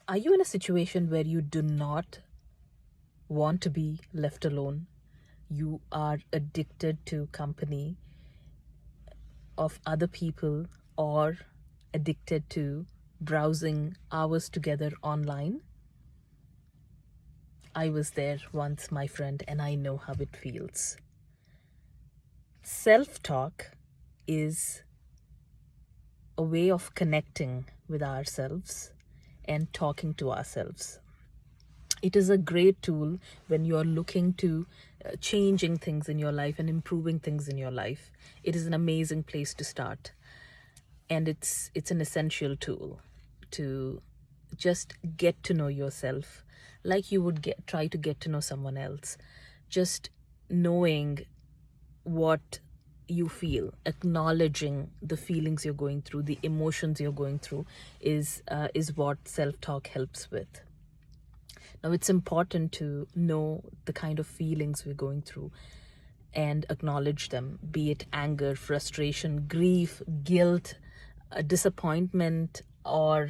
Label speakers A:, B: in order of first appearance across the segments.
A: Are you in a situation where you do not want to be left alone? You are addicted to company of other people or addicted to browsing hours together online? I was there once, my friend, and I know how it feels. Self talk is a way of connecting with ourselves and talking to ourselves. It is a great tool when you're looking to changing things in your life and improving things in your life. It is an amazing place to start, and it's an essential tool to just get to know yourself like you would try to get to know someone else. Just knowing what you feel, acknowledging the feelings you're going through, the emotions you're going through, is what self-talk helps with. Now, it's important to know the kind of feelings we're going through and acknowledge them, be it anger, frustration, grief, guilt, disappointment, or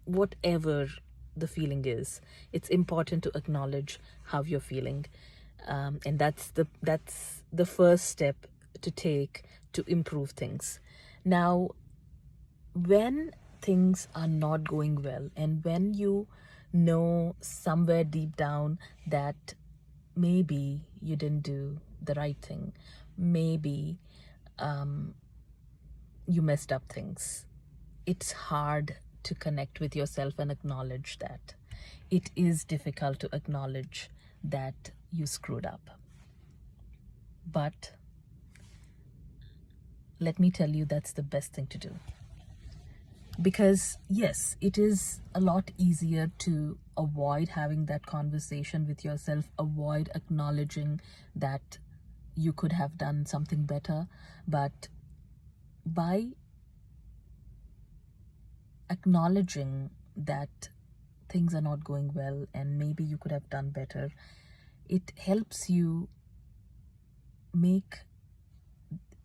A: whatever the feeling is. It's important to acknowledge how you're feeling, and that's the first step to take to improve things. Now, when things are not going well, and when you know somewhere deep down that maybe you didn't do the right thing, maybe you messed up things, it's hard to connect with yourself and acknowledge that. It is difficult to acknowledge that you screwed up. But let me tell you, that's the best thing to do. Because, yes, it is a lot easier to avoid having that conversation with yourself, avoid acknowledging that you could have done something better. But by acknowledging that things are not going well and maybe you could have done better, it helps you make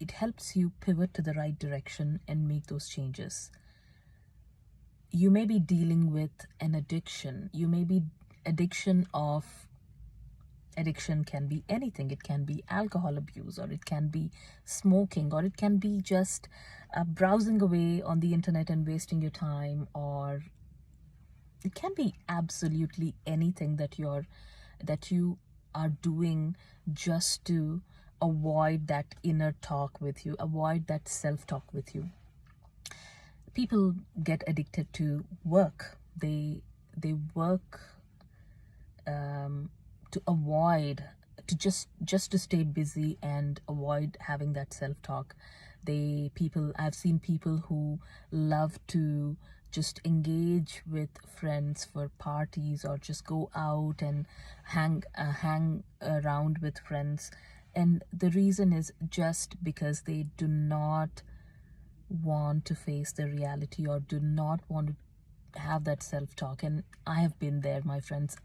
A: it helps you pivot to the right direction and make those changes. You may be dealing with an addiction. You may be addiction can be anything. It can be alcohol abuse, or it can be smoking, or it can be just browsing away on the internet and wasting your time, or it can be absolutely anything that you are doing just to avoid that inner talk with you, avoid that self-talk with you. People get addicted to work. They work to avoid, to just to stay busy and avoid having that self-talk. I've seen people who love to just engage with friends for parties, or just go out and hang around with friends, and the reason is just because they do not want to face the reality, or do not want to have that self-talk. And I have been there, my friends.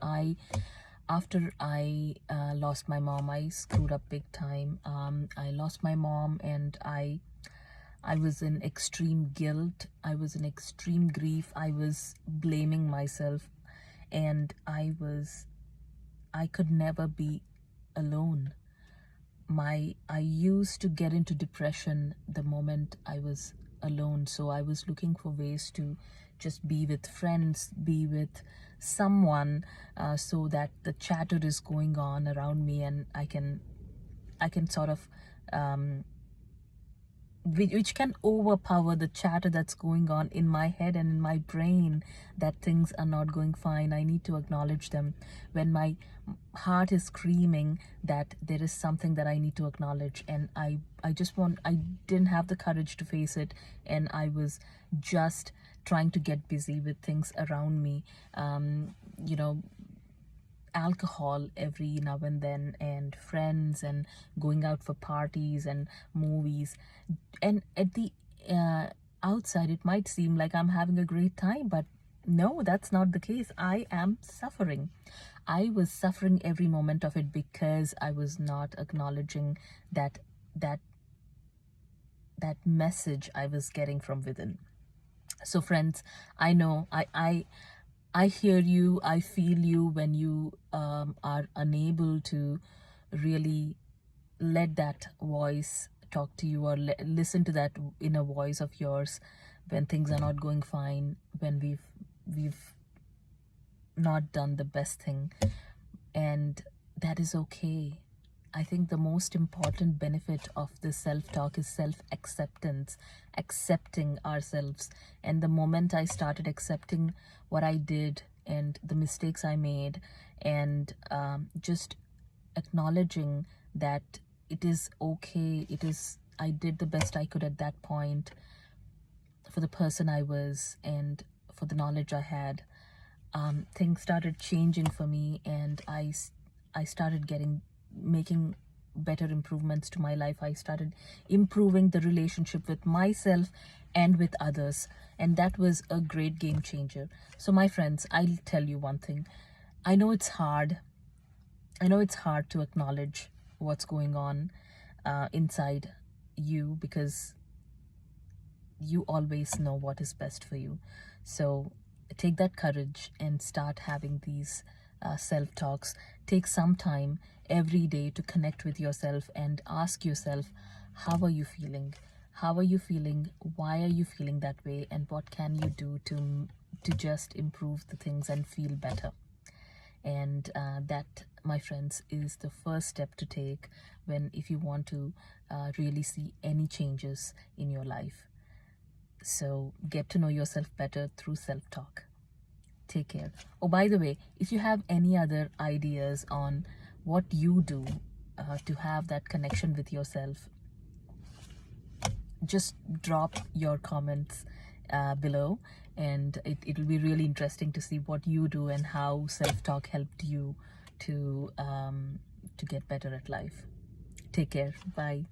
A: After I lost my mom, I screwed up big time. I lost my mom, and I was in extreme guilt. I was in extreme grief. I was blaming myself, and I could never be alone. I used to get into depression the moment I was alone. So I was looking for ways to just be with friends, be with someone, so that the chatter is going on around me, and I can sort of which can overpower the chatter that's going on in my head and in my brain, that things are not going fine. I need to acknowledge them. When my heart is screaming that there is something that I need to acknowledge, and I didn't have the courage to face it, and I was just trying to get busy with things around me. You know, alcohol every now and then, and friends, and going out for parties and movies. And at the outside, it might seem like I'm having a great time, but no, that's not the case. I am suffering. I was suffering every moment of it because I was not acknowledging that message I was getting from within. So friends, I know I hear you, I feel you when you are unable to really let that voice talk to you, or listen to that inner voice of yours when things are not going fine, when we've not done the best thing. And that is okay. I think the most important benefit of this self talk is self acceptance, accepting ourselves. And the moment I started accepting what I did and the mistakes I made, and just acknowledging that it is okay, I did the best I could at that point for the person I was and for the knowledge I had, things started changing for me, and I started making better improvements to my life. I started improving the relationship with myself and with others, and that was a great game changer. So my friends, I'll tell you one thing. I know it's hard. I know it's hard to acknowledge what's going on inside you, because you always know what is best for you. So take that courage and start having these self talks. Take some time every day to connect with yourself and ask yourself, how are you feeling? How are you feeling? Why are you feeling that way? And what can you do to just improve the things and feel better? And that, my friends, is the first step to take if you want to really see any changes in your life. So get to know yourself better through self-talk. Take care. Oh, by the way, if you have any other ideas on what you do to have that connection with yourself, just drop your comments below, and it'll be really interesting to see what you do and how self-talk helped you to get better at life. Take care. Bye.